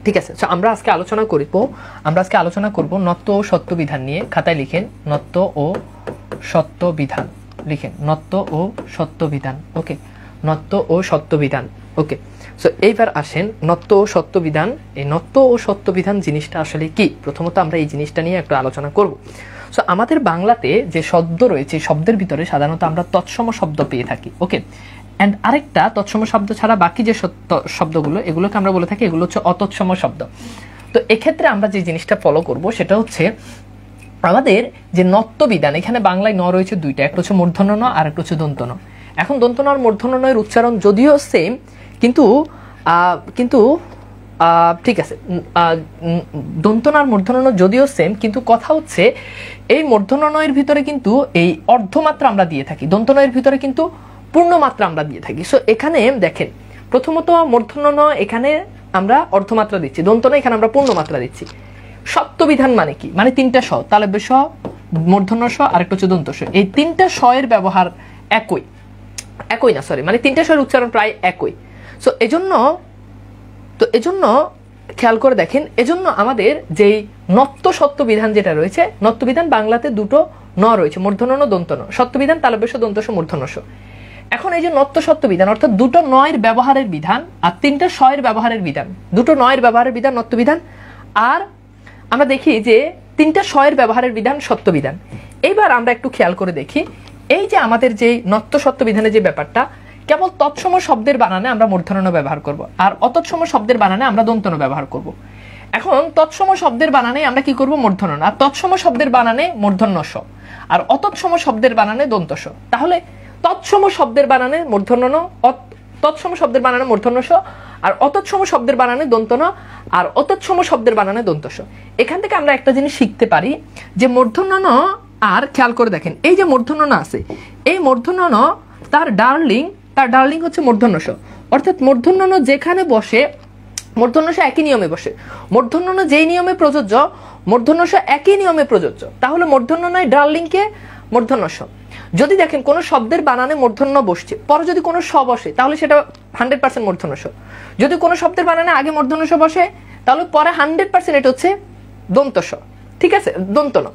ঠিক আছে। সো আমরা আজকে আলোচনা করব নত্ব ও সত্য বিধান নিয়ে। খাতায় লিখেন নত্ব ও সত্য বিধান, লিখেন নত্ব ও সত্য বিধান। ওকে, নত্ব ও সত্য বিধান। ওকে, সো এইবার আসেন নত্ব ও সত্য বিধান। এই নত্ব ও সত্য বিধান জিনিসটা আসলে কি, প্রথমত আমরা এই জিনিসটা নিয়ে একটু আলোচনা করব। সো আমাদের বাংলাতে যে শব্দ রয়েছে, শব্দের ভিতরে সাধারণত আমরা তৎসম শব্দ পেয়ে থাকি। ওকে, অ্যান্ড আরেকটা তৎসম শব্দ ছাড়া বাকি যে শব্দগুলো, এগুলোকে আমরা বলে থাকি এগুলো হচ্ছে অতৎসম শব্দ। তো এক্ষেত্রে আমরা যে জিনিসটা ফলো করব সেটা হচ্ছে আমাদের যে নত্ব বিধান, এখানে বাংলায় ন রয়েছে দুইটা, একটা হচ্ছে মূর্ধন্য ন আর একটা হচ্ছে দন্ত ন। এখন দন্ত ন আর মূর্ধন্য ন এর উচ্চারণ যদিও সেম, কিন্তু ঠিক আছে, দন্ত ন আর মূর্ধন্য ন যদিও সেম, কিন্তু কথা হচ্ছে এই মূর্ধন্য ন এর ভিতরে কিন্তু এই অর্ধমাত্রা আমরা দিয়ে থাকি, দন্ত ন এর ভিতরে কিন্তু পূর্ণমাত্রা আমরা দিয়ে থাকি। সো এখানে দেখেন প্রথমত মূর্ধন্য ন এখানে আমরা অর্ধমাত্রা দিচ্ছি, দন্ত ন এখানে আমরা পূর্ণমাত্রা দিচ্ছি। সত্য বিধান মানে কি, মানে তিনটা স, তালব্য স, মূর্ধন্য স আর একটা হচ্ছে দন্ত স। এই তিনটা স এর ব্যবহার একই না, সরি, মানে তিনটা স এর উচ্চারণ প্রায় একই। সো এজন্য খেয়াল করে দেখেন, এজন্য আমাদের যেই নত্ব সত্য বিধান যেটা রয়েছে, নত্ব বিধান বাংলাতে দুটো ন রয়েছে, মূর্ধন্য ন দন্ত ন, সত্য বিধান তালব্য স দন্ত স মূর্ধন্য স। এখন এই যে নত্ব সত্য বিধান অর্থাৎ দুটো নয়ের ব্যবহারের বিধান আর তিনটা স এর ব্যবহারের বিধান, দুটো নয়ের ব্যবহারের বিধান নত্ব বিধান, আর আমরা দেখি যে তিনটা স এর ব্যবহারের বিধান সত্য বিধান। এইবার আমরা একটু খেয়াল করে দেখি, এই যে আমাদের যে নত্ব সত্য বিধানের যে ব্যাপারটা, কেবল তৎসম শব্দের বানানে আমরা মূর্ধন্য ন ব্যবহার করব, আর অতৎসম শব্দের বানানে আমরা দন্ত ন ব্যবহার করব। এখন তৎসম শব্দের বানানে আমরা কি করব, মূর্ধন্য ন, আর তৎসম শব্দের বানানে মূর্ধন্য স, আর অতৎসম শব্দের বানানে দন্ত স। তাহলে তৎসম শব্দের বানানে মূর্ধন্য ন, তৎসম শব্দের বানানে মূর্ধন্য স, আর অতৎসম শব্দের বানানে দন্ত ন, আর অতৎসম শব্দের বানানে দন্ত স। এখান থেকে আমরা একটা জিনিস শিখতে পারি যে মূর্ধন্য ন, আর খেয়াল করে দেখেন এই যে মূর্ধন্য ন আছে, এই মূর্ধন্য ন তার ডার্লিং হচ্ছে মূর্ধন্য স, অর্থাৎ মূর্ধন্য ন যেখানে বসে মূর্ধন্য স একই নিয়মে বসে, মূর্ধন্য ন যেই নিয়মে প্রযোজ্য মূর্ধন্য স একই নিয়মে প্রযোজ্য। তাহলে মূর্ধন্য নয় ডার্লিংকে মূর্ধন্য স। যদি দেখেন কোন শব্দের বানানে মূর্ধন্য বসছে, পরে যদি কোনো স বসে তাহলে সেটা 100% মূর্ধন্য স। যদি কোনো শব্দের বানানে আগে মূর্ধন্য স বসে তাহলে পরে 100% এটা হচ্ছে দন্ত স। ঠিক আছে, দন্ত ন।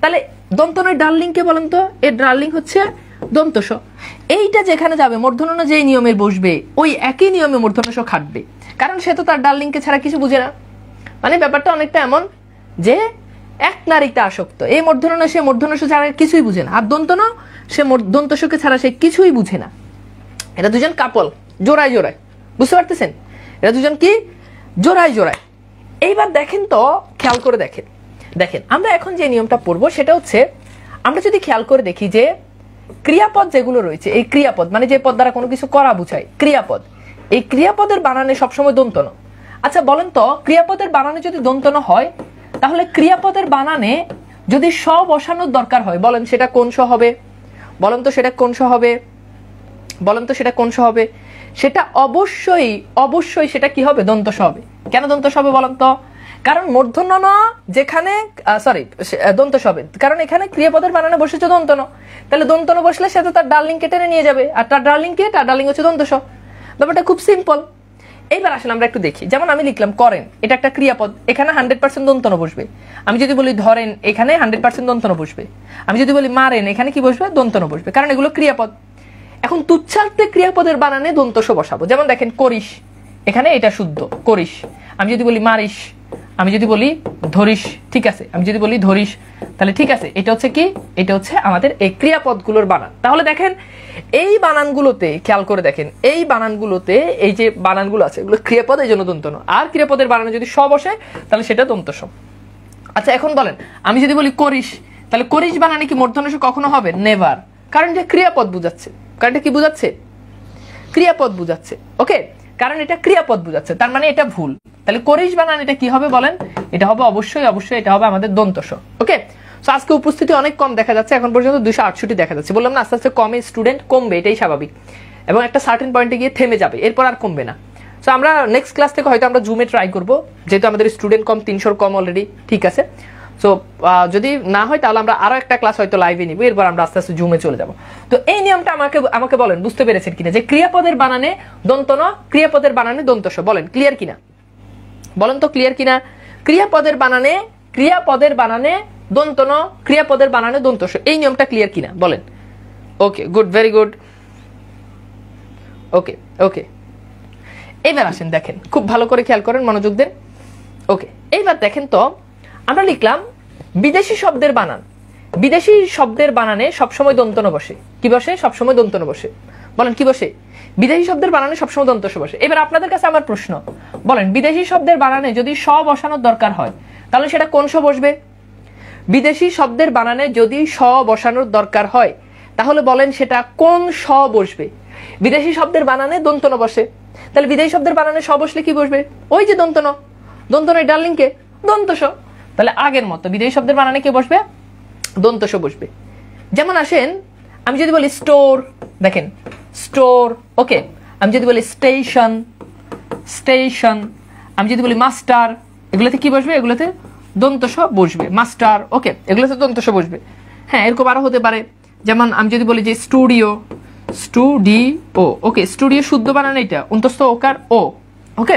তাহলে দন্ত নয় ডার্লিংকে বলেন তো, এর ডার্লিং হচ্ছে দন্ত স। এইটা যেখানে যাবে মূর্ধন্য ন যেই নিয়মে বসবে ওই একই নিয়মে মূর্ধন্য স খাটবে, কারণ সে তো তার ডার্লিংকে ছাড়া কিছু বুঝে না। মানে ব্যাপারটা অনেকটা এমন যে এক নারীতে আসক্ত, এই মূর্ধন্য ন সে মূর্ধন্য স ছাড়া কিছুই বুঝে না, আর দন্ত ন সে দন্ত সকে ছাড়া সে কিছুই বুঝে না। এটা দুজন কাপল, জোড়ায় জোড়ায়, বুঝতে পারতেছেন? এটা দুজন কি জোড়ায় জোড়ায়। এইবার দেখেন তো, খেয়াল করে দেখেন আমরা এখন যে নিয়মটা পড়বো সেটা হচ্ছে, আমরা যদি খেয়াল করে দেখি যে ক্রিয়াপদ যেগুলো রয়েছে, এই ক্রিয়াপদ মানে যে পদ দ্বারা কোনো কিছু করা বুঝায় ক্রিয়াপদ, এই ক্রিয়াপদের বানানে সবসময় দন্ত ন। আচ্ছা বলেন তো, ক্রিয়াপদের বানানে যদি দন্ত ন হয় তাহলে ক্রিয়াপদের বানানে যদি স বসানোর দরকার হয়, বলেন সেটা কোন স হবে? বলেন তো সেটা কোন স হবে? সেটা অবশ্যই সেটা কি হবে? দন্ত স হবে। কেন দন্ত স হবে বলেন তো? কারণ মূর্ধন্য ন যেখানে দন্ত স হবে, কারণ এখানে ক্রিয়াপদের বানানে বসেছে দন্ত ন। তাহলে দন্ত ন বসলে সে তো তার ডার্লিং কে টেনে নিয়ে যাবে, আর তার ডার্লিং হচ্ছে দন্ত স। ব্যাপারটা খুব সিম্পল। এইবার আসলে আমরা একটু দেখি, যেমন আমি লিখলাম করেন, এটা একটা ক্রিয়াপদ, এখানে 100% দন্ত ন বসবে। আমি যদি বলি ধরেন, এখানে 100% দন্ত ন বসবে। আমি যদি বলি মারেন, এখানে কি বসবে? দন্ত ন বসবে, কারণ এগুলো ক্রিয়াপদ। এখন তুচ্ছার্থে ক্রিয়াপদের বানানে দন্ত স বসাবো। যেমন দেখেন করিস, এখানে এটা শুদ্ধ করিস। আমি যদি বলি মারিস, আমি যদি বলি ধরিস, ঠিক আছে, আমি যদি বলি ধরিস, তাহলে ঠিক আছে, এটা হচ্ছে কি? এটা হচ্ছে আমাদের এই ক্রিয়াপদগুলোর বানান। তাহলে দেখেন এই বানানগুলোতে খেয়াল করে দেখেন, এই বানানগুলোতে এই যে বানানগুলো আছে এগুলো ক্রিয়াপদ, এই জন্য দন্ত ন। আর ক্রিয়াপদের বানানে যদি স বসে তাহলে সেটা দন্ত স। আচ্ছা এখন বলেন, আমি যদি বলি করিস, তাহলে করিস বানানে কি মূর্ধন্য স কখনো হবে? নেভার, কারণ এটা ক্রিয়াপদ বুঝাচ্ছে। কারণ এটা কি বুঝাচ্ছে? ক্রিয়াপদ বুঝাচ্ছে। ওকে, কারণ এটা ক্রিয়াপদ বুঝাচ্ছে, তার মানে এটা ভুল। তাহলে করিস বানান এটা কি হবে বলেন? এটা হবে অবশ্যই এটা হবে আমাদের দন্ত স। ওকে, সো আজকে উপস্থিতি অনেক কম দেখা যাচ্ছে, এখন পর্যন্ত 268 দেখা যাচ্ছে। বললাম না, আস্তে আস্তে কমে স্টুডেন্ট কমবে, এটাই স্বাভাবিক, এবং একটা সার্টেন পয়েন্টে গিয়ে থেমে যাবে, এরপর আর কমবে না। সো আমরা নেক্সট ক্লাস থেকে হয়তো আমরা জুমে ট্রাই করবো, যেহেতু আমাদের স্টুডেন্ট কম, 300 কম অলরেডি। ঠিক আছে, সো যদি না হয় তাহলে আমরা আরো একটা ক্লাস হয়তো লাইভে নিব, এরপর আমরা আস্তে আস্তে জুমে চলে যাব। তো এই নিয়মটা আমাকে বলেন, বুঝতে পেরেছেন কিনা যে ক্রিয়াপদের বানানে দন্ত ন, ক্রিয়াপদের বানানে দন্ত স? বলেন ক্লিয়ার কিনা? বলেন তো ক্লিয়ার কিনা? ক্রিয়াপদের বানানে দন্ত ন, ক্রিয়াপদের বানানে দন্ত স, এই নিয়মটা ক্লিয়ার কিনা বলেন? ওকে, গুড, ভেরি গুড। ওকে ওকে, এইবার আসেন দেখেন, খুব ভালো করে খেয়াল করেন, মনোযোগ দেন। ওকে, এইবার দেখেন তো আমরা লিখলাম বিদেশি শব্দের বানান। বিদেশি শব্দের বানানে সবসময় দন্তন বসে। কি বসে? সবসময় দন্তন বসে। বলেন কি বসে? বিদেশি শব্দের বানানে সবসময় দন্তস বসে। এবার আপনাদের কাছে আমার প্রশ্ন, বলেন বিদেশি শব্দের বানানে যদি স বসানোর দরকার হয় তাহলে সেটা কোন স বসবে? বিদেশি শব্দের বানানে যদি স বসানোর দরকার হয় তাহলে বলেন সেটা কোন স বসবে? বিদেশি শব্দের বানানে দন্তন বসে, তাহলে বিদেশি শব্দের বানানে স বসলে কি বসবে? ওই যে দন্তন। দন্তন এই ডার্লিংকে দন্তস। তাহলে আগের মতো বিদেশি শব্দের বানানে কি বসবে? দন্তস বসবে। যেমন আসেন, আমি যদি বলি স্টোর, দেখেন স্টোর। ওকে, আমি যদি বলি স্টেশন, স্টেশন। আমি যদি বলি মাস্টার, এগুলোতে কি বসবে? এগুলোতে দন্তস বসবে, মাস্টার। ওকে, এগুলোতে দন্তস বসবে। হ্যাঁ, এরকম আরো হতে পারে। যেমন আমি যদি বলি যে স্টুডিও, স্টুডিও। ওকে, স্টুডিও শুদ্ধ বানান এটা, অন্তস্থ ওকার ও। ওকে,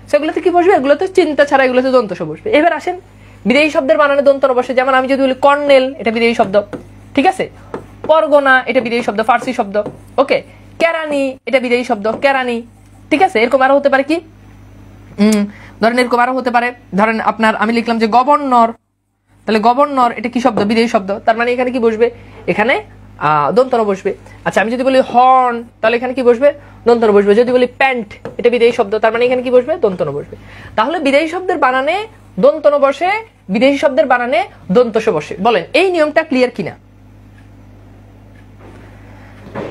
সেগুলোতে কি বসবে? এগুলোতে চিন্তা ছাড়া এগুলোতে দন্তস বসবে। এবার আসেন বিদেশি শব্দের বানানে দন্তন বসে। যেমন আমি যদি বলি কর্নেল, এটা বিদেশি শব্দ, ঠিক আছে। পরগনা, এটা বিদেশি শব্দ, ফার্সি শব্দ। ওকে, কেরানি, এটা বিদেশি শব্দ, কেরানি, ঠিক আছে। এরকম আরো হতে পারে কি, ধরেন এরকম আরো হতে পারে, ধরেন আপনার আমি লিখলাম যে গভর্নর, তাহলে গভর্নর এটা কি শব্দ? বিদেশি শব্দ। তার মানে এখানে কি বসবে? এখানে দন্তন বসবে। আচ্ছা, আমি যদি বলি হর্ন, তাহলে এখানে কি বসবে? দন্তন বসবে। যদি বলি প্যান্ট, এটা বিদেশি শব্দ, তার মানে এখানে কি বসবে? দন্তন বসবে। তাহলে বিদেশি শব্দের বানানে দন্তন বসে, বিদেশি শব্দের বানানে দন্তস বসে। বলেন এই নিয়মটা ক্লিয়ার কিনা?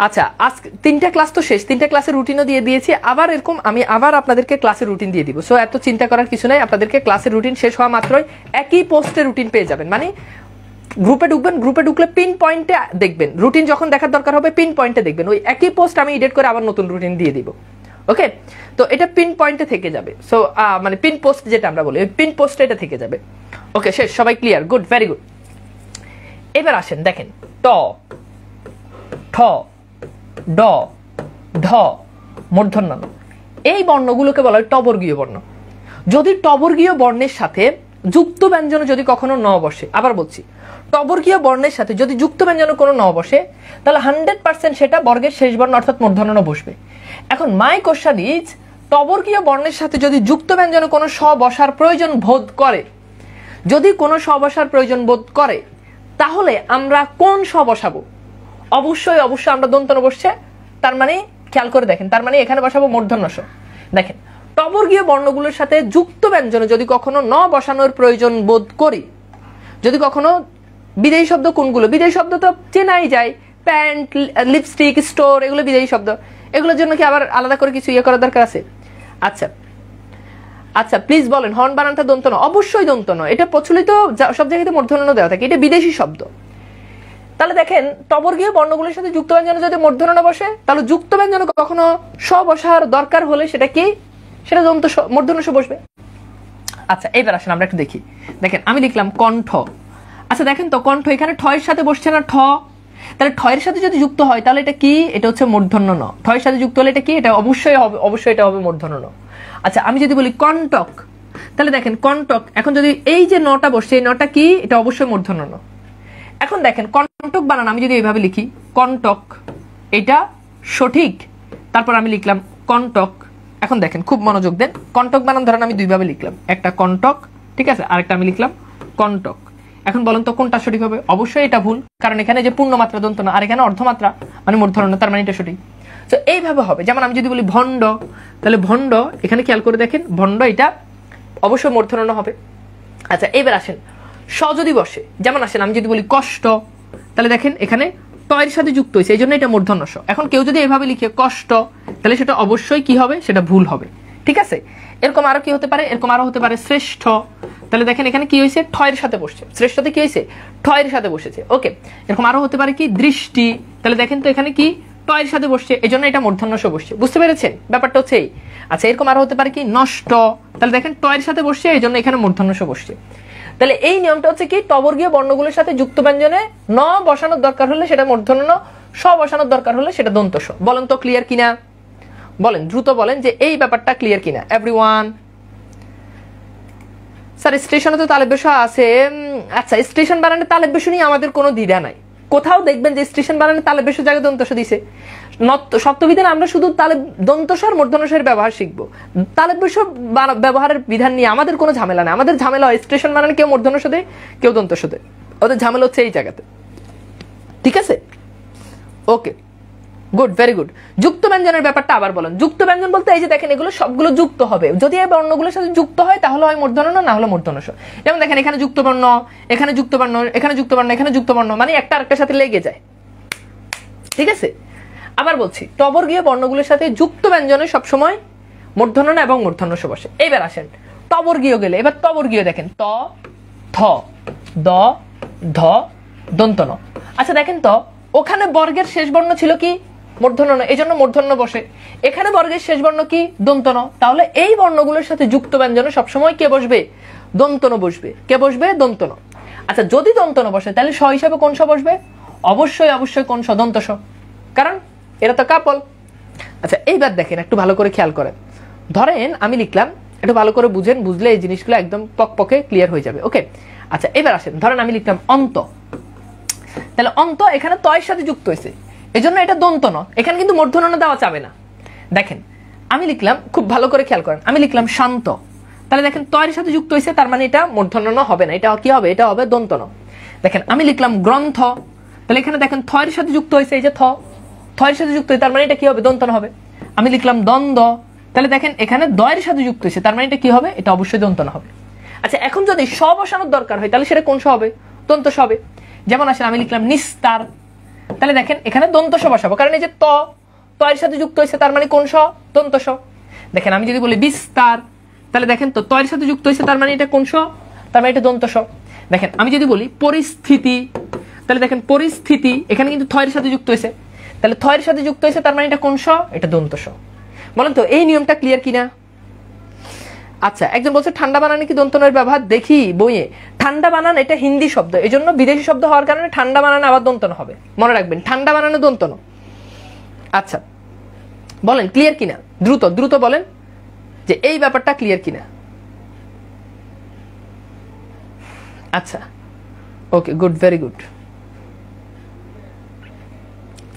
আচ্ছা, আজ 3টা ক্লাস তো শেষ, 3টা ক্লাসের রুটিনও দিয়ে দিয়েছি। আবার এরকম আমি আবার আপনাদেরকে ক্লাসের রুটিন দিয়ে দিব। সো এত চিন্তা করার কিছু নাই, আপনাদেরকে ক্লাসের রুটিন শেষ হওয়া মাত্রই একই পোস্টে রুটিন পেয়ে যাবেন। মানে গ্রুপে ঢুকবেন, গ্রুপে ঢুকলে পিন পয়েন্টে দেখবেন, রুটিন যখন দেখার দরকার হবে পিন পয়েন্টে দেখবেন। ওই একই পোস্ট আমি এডিট করে আবার নতুন রুটিন দিয়ে দিব। ওকে, তো এটা পিন পয়েন্টে থেকে যাবে। সো মানে পিন পোস্ট যেটা আমরা বলি, ওই পিন পোস্টে এটা থেকে যাবে। ওকে, শেষ, সবাই ক্লিয়ার? Good, very good. এবার আসেন দেখেন, ট, ঠ, ড, ঢ, মূর্ধন্য ণ, এই বর্ণগুলোকে বলা হয় টবর্গীয় বর্ণ। যদি টবর্গীয় বর্ণের সাথে যুক্ত ব্যঞ্জন যদি কখনো ন বসে, আবার বলছি, টবর্গীয় বর্ণের সাথে যদি যুক্ত ব্যঞ্জন কোনো ন বসে তাহলে 100% সেটা বর্গের শেষ বর্ণ অর্থাৎ মূর্ধন্য ণ বসবে। এখন মাই কোশ্চেন ইজ, টবর্গীয় বর্ণের সাথে যদি যুক্ত ব্যঞ্জনে কোনো স বসার প্রয়োজন বোধ করে, যদি কোনো স বসার প্রয়োজন বোধ করে তাহলে আমরা কোন স বসাবো? অবশ্যই আমরা দন্তন বসছে, তার মানে খেয়াল করে দেখেন, তার মানে এখানে বসাবো মূর্ধন্য ষ। দেখেন, টবর্গীয় বর্ণগুলোর সাথে যুক্ত ব্যঞ্জনে যদি কখনো ন বসানোর প্রয়োজন বোধ করি, যদি কখনো বিদেশি শব্দ কোনগুলো? বিদেশি শব্দ তো চেনাই যায়, প্যান্ট, লিপস্টিক, স্টোর, এগুলো বিদেশি শব্দ। এগুলোর জন্য কি আবার আলাদা করে কিছু করার দরকার আছে? আচ্ছা আচ্ছা, প্লিজ বলেন, হর্ন বানানটা দন্ত ন? অবশ্যই দন্ত ন, এটা প্রচলিত সব জায়গাতে মূর্ধন্য ণ দেওয়া থাকে, এটা বিদেশি শব্দ। তাহলে দেখেন, টবর্গীয় বর্ণগুলোর সাথে যুক্ত ব্যঞ্জনে যদি মূর্ধন্য ণ বসে তাহলে যুক্ত ব্যঞ্জনে কখনো স বসার দরকার হলে সেটা কি? সেটা দন্ত মূর্ধন্য ষ বসবে। আচ্ছা, এবার আসেন আমরা একটু দেখি। দেখেন, আমি লিখলাম কণ্ঠ। আচ্ছা দেখেন তো, কণ্ঠ এখানে ঠ এর সাথে বসছে না? ঠ, তাহলে ঠ এর সাথে যদি যুক্ত হয় তাহলে এটা কি? এটা হচ্ছে মূর্ধন্য ণ। ঠ এর সাথে যুক্ত হলে এটা কি? এটা অবশ্যই হবে, অবশ্যই এটা হবে মূর্ধন্য ণ। আচ্ছা, আমি যদি বলি কণ্টক, তাহলে দেখেন কণ্টক, এখন যদি এই যে নটা বসছে, এই নটা কি? এটা অবশ্যই মূর্ধন্য ণ। এখন দেখেন কণ্টক বানান আমি যদি এইভাবে লিখি, কণ্টক, এটা সঠিক। তারপর আমি লিখলাম কণ্টক। এখন দেখেন, খুব মনোযোগ দেন, কণ্টক বানান ধরেন আমি দুইভাবে লিখলাম, একটা কণ্টক, ঠিক আছে, আরেকটা আমি লিখলাম কণ্টক। এখন বলেন তো কোনটা সঠিক হবে? অবশ্যই এটা ভুল, কারণ এখানে যে পূর্ণমাত্রা দন্ত না, আর এখানে অর্ধমাত্রা মানে মূর্ধন্য ণ, তার মানে এটা সঠিক। তো এইভাবে হবে। যেমন আমি যদি বলি ভণ্ড, তাহলে ভণ্ড, এখানে খেয়াল করে দেখেন, ভণ্ড এটা অবশ্যই মূর্ধন্য ণ হবে। আচ্ছা, এবার আসেন স যদি বসে, যেমন আসেন আমি যদি বলি কষ্ট, তাহলে দেখেন এখানে ট এর সাথে যুক্ত হয়েছে, এই জন্য এটা মূর্ধন্য ষ। এখন কেউ যদি এভাবে লিখে কষ্ট, তাহলে সেটা অবশ্যই কি হবে? সেটা ভুল হবে, ঠিক আছে। এরকম আরো কি হতে পারে? এরকম আরো হতে পারে শ্রেষ্ঠ, তাহলে দেখেন এখানে কি হয়েছে? ঠ এর সাথে বসছে, শ্রেষ্ঠতে কি হয়েছে? ঠ এর সাথে বসেছে। ওকে, এরকম আরো হতে পারে কি? দৃষ্টি, তাহলে দেখেন তো এখানে কি? ট এর সাথে বসছে, এই জন্য এটা মূর্ধন্য ষ বসছে। বুঝতে পেরেছেন ব্যাপারটা? হচ্ছে এই। আচ্ছা, এরকম আরো হতে পারে কি? নষ্ট, তাহলে দেখেন ট এর সাথে বসছে, এই জন্য এখানে মূর্ধন্য ষ বসছে। তাহলে এই নিয়মটা হচ্ছে কি? টবর্গীয় বর্ণগুলোর সাথে যুক্ত ব্যঞ্জনে ন বসানোর দরকার হলে সেটা মূর্ধন্য ণ, স বসানোর দরকার হলে সেটা দন্ত স। বলেন তো ক্লিয়ার কিনা? বলেন, দ্রুত বলেন যে এই ব্যাপারটা ক্লিয়ার কিনা এভরিওয়ান? স্যার স্টেশনে তো তালেব বেশ আছে। আচ্ছা, স্টেশন বানানে তালেব বেশ নিয়ে আমাদের কোনো দ্বিধা নাই। কোথাও দেখবেন যে স্টেশন বানানে তালেব বেশ জায়গায় দন্তস দিছে। সপ্তবিধানে আমরা শুধু তালেব দন্তস আর মূর্ধন্যসের ব্যবহার শিখবো। তালেব বেশ ব্যবহারের বিধান নিয়ে আমাদের কোনো ঝামেলা নেই। আমাদের ঝামেলা হয় স্টেশন বানানে কেউ মূর্ধন্যস দেয়, কেউ দন্তস দেয়। ওদের ঝামেলা হচ্ছে এই জায়গাতে। ঠিক আছে, ওকে, গুড, ভেরি গুড। যুক্ত ব্যঞ্জনের ব্যাপারটা আবার বলেন। যুক্ত ব্যঞ্জন বলতে এই যে দেখেন এগুলো সবগুলো যুক্ত হবে। যদি এই বর্ণগুলোর সাথে যুক্ত হয় তাহলে হয় মূর্ধন্য, না হলে মূর্ধন্যস। যেমন দেখেন এখানে যুক্ত বর্ণ, এখানে যুক্ত বর্ণ, এখানে যুক্ত বর্ণ, এখানে যুক্ত বর্ণ, মানে একটা আরেকটার সাথে লেগে যায়। ঠিক আছে, আবার বলছি টবর্গীয় বর্ণগুলোর সাথে যুক্ত ব্যঞ্জনে সবসময় মূর্ধন্য এবং মূর্ধন্যস বসে। এইবার আসেন টবর্গীয় গেলে। এবার টবর্গীয় দেখেন ত, থ, দ, ধ, দন্ত ন। আচ্ছা দেখেন তো ওখানে বর্গের শেষ বর্ণ ছিল কি মূর্ধন্য ন, এই জন্য মূর্ধন্য বসে। এখানে বর্গের শেষ বর্ণ কি দন্ত ন। তাহলে এই বর্ণগুলোর সাথে যুক্ত ব্যঞ্জনে সবসময় কে বসবে? দন্ত ন বসবে। কে বসবে? দন্ত ন। আচ্ছা যদি দন্ত ন বসে তাহলে স হিসাবে কোন স বসবে? অবশ্যই অবশ্যই কোন স? দন্ত স, কারণ এরা তো কাপল। আচ্ছা এইবার দেখেন একটু ভালো করে খেয়াল করেন। ধরেন আমি লিখলাম, একটু ভালো করে বুঝেন, বুঝলে এই জিনিসগুলো একদম পকপকে ক্লিয়ার হয়ে যাবে। ওকে, আচ্ছা এবার আসেন, ধরেন আমি লিখলাম অন্ত। তাহলে অন্ত এখানে তয়ের সাথে যুক্ত হয়েছে, এজন্য এটা দন্ত ন। এখানে কিন্তু মূর্ধন্য ন দেওয়া যাবে না। দেখেন আমি লিখলাম, খুব ভালো করে খেয়াল করেন, আমি লিখলাম শান্ত। তাহলে দেখেন তয়ের সাথে যুক্ত হয়েছে, তার মানে এটা মূর্ধন্য ন হবে না, এটা কি হবে? এটা হবে দন্ত ন। দেখেন আমি লিখলাম গ্রন্থ। তাহলে এখানে দেখেন থয়ের সাথে যুক্ত হয়েছে, এই যে থ, থয়ের সাথে যুক্ত হয়েছে, তার মানে এটা কি হবে? দন্ত ন হবে। আমি লিখলাম দ্বন্দ্ব। তাহলে দেখেন এখানে দয়ের সাথে যুক্ত হয়েছে, তার মানে এটা কি হবে? এটা অবশ্যই দন্ত ন হবে। আচ্ছা এখন যদি স বসানোর দরকার হয় তাহলে সেটা কোন স হবে? দন্ত স হবে। যেমন আসেন আমি লিখলাম নিস্তার। তাহলে দেখেন এখানে দন্ত স বসাবো, কারণ এই যে ত, তয়ের সাথে যুক্ত হয়েছে, তার মানে কোন স? দন্ত স। দেখেন আমি যদি বলি বিস্তার, তাহলে দেখেন তো তয়ের সাথে যুক্ত হয়েছে, তার মানে এটা কোন স? তার মানে এটা দন্ত স। দেখেন আমি যদি বলি পরিস্থিতি, তাহলে দেখেন পরিস্থিতি, এখানে কিন্তু থয়ের সাথে যুক্ত হয়েছে, তাহলে থয়ের সাথে যুক্ত হয়েছে, তার মানে এটা কোন স? এটা দন্ত স। বলেন তো এই নিয়মটা ক্লিয়ার কিনা? আচ্ছা একজন বলছে ঠান্ডা বানানে কি দন্ত নয়ের ব্যবহার? দেখি বইয়ে। ঠান্ডা বানান এটা হিন্দি শব্দ, এই জন্য বিদেশি শব্দ হওয়ার কারণে ঠান্ডা বানানে আবার দন্ত ন হবে, মনে রাখবেন ঠান্ডা বানানে দন্ত ন। আচ্ছা বলেন ক্লিয়ার কিনা, দ্রুত দ্রুত বলেন যে এই ব্যাপারটা ক্লিয়ার কিনা। আচ্ছা okay, good, very good,